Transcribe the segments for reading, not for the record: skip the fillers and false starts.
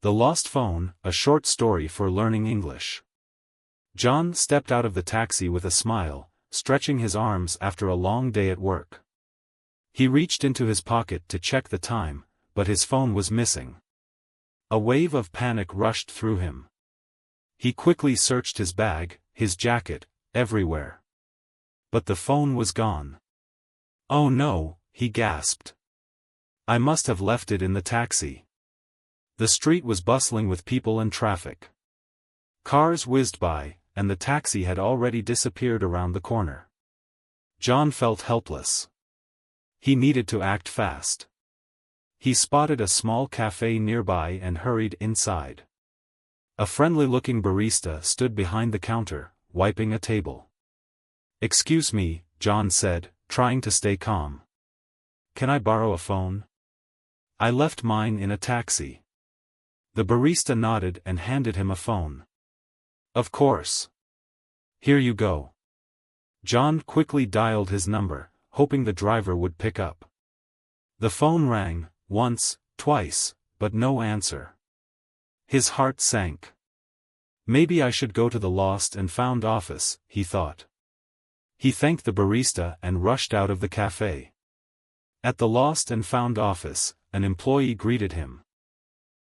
The Lost Phone, a short story for learning English. John stepped out of the taxi with a smile, stretching his arms after a long day at work. He reached into his pocket to check the time, but his phone was missing. A wave of panic rushed through him. He quickly searched his bag, his jacket, everywhere. But the phone was gone. "Oh no," he gasped. "I must have left it in the taxi." The street was bustling with people and traffic. Cars whizzed by, and the taxi had already disappeared around the corner. John felt helpless. He needed to act fast. He spotted a small cafe nearby and hurried inside. A friendly-looking barista stood behind the counter, wiping a table. "Excuse me," John said, trying to stay calm. "Can I borrow a phone? I left mine in a taxi." The barista nodded and handed him a phone. "Of course. Here you go." John quickly dialed his number, hoping the driver would pick up. The phone rang, once, twice, but no answer. His heart sank. "Maybe I should go to the Lost and Found office," he thought. He thanked the barista and rushed out of the cafe. At the Lost and Found office, an employee greeted him.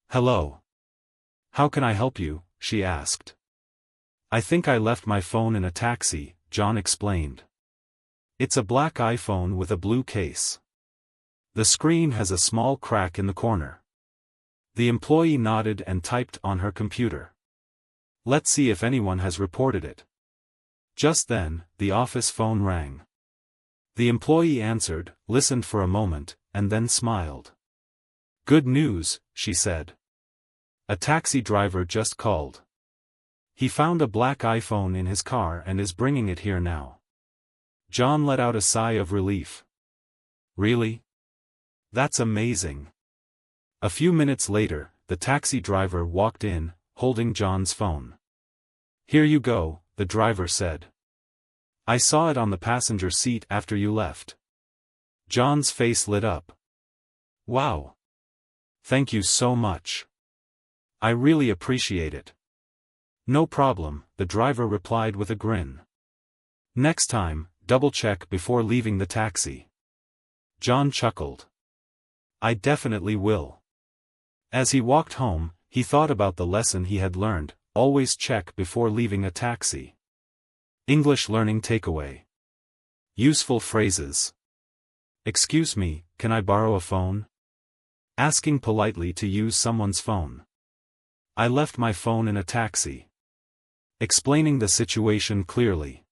"Hello. How can I help you?" she asked. "I think I left my phone in a taxi," John explained. "It's a black iPhone with a blue case. The screen has a small crack in the corner." The employee nodded and typed on her computer. "Let's see if anyone has reported it." Just then, the office phone rang. The employee answered, listened for a moment, and then smiled. "Good news," she said. "A taxi driver just called. He found a black iPhone in his car and is bringing it here now." John let out a sigh of relief. "Really? That's amazing." A few minutes later, the taxi driver walked in, holding John's phone. "Here you go," the driver said. "I saw it on the passenger seat after you left." John's face lit up. "Wow. Thank you so much. I really appreciate it." "No problem," the driver replied with a grin. "Next time, double-check before leaving the taxi." John chuckled. "I definitely will." As he walked home, he thought about the lesson he had learned: always check before leaving a taxi. English learning takeaway. Useful phrases. "Excuse me, can I borrow a phone?" Asking politely to use someone's phone. "I left my phone in a taxi." Explaining the situation clearly.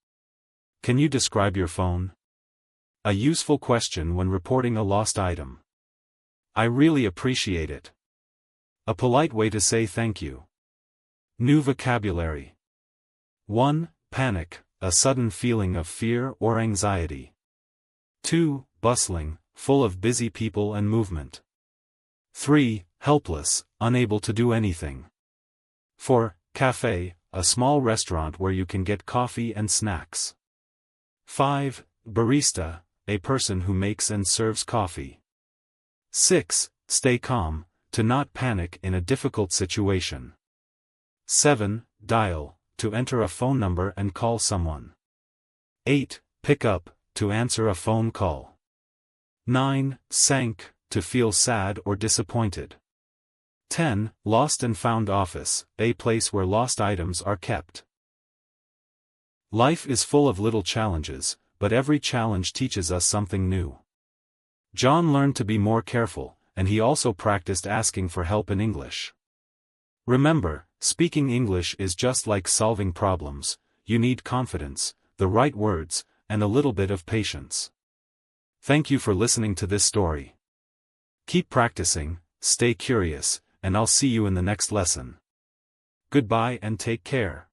"Can you describe your phone?" A useful question when reporting a lost item. "I really appreciate it." A polite way to say thank you. New vocabulary. 1. Panic, a sudden feeling of fear or anxiety. 2. Bustling, full of busy people and movement. 3. Helpless, unable to do anything. 4. Café, a small restaurant where you can get coffee and snacks. 5. Barista, a person who makes and serves coffee. 6. Stay calm, to not panic in a difficult situation. 7. Dial, to enter a phone number and call someone. 8. Pick up, to answer a phone call. 9. Sank, to feel sad or disappointed. 10. Lost and Found office, a place where lost items are kept. Life is full of little challenges, but every challenge teaches us something new. John learned to be more careful, and he also practiced asking for help in English. Remember, speaking English is just like solving problems: you need confidence, the right words, and a little bit of patience. Thank you for listening to this story. Keep practicing, stay curious, and I'll see you in the next lesson. Goodbye and take care.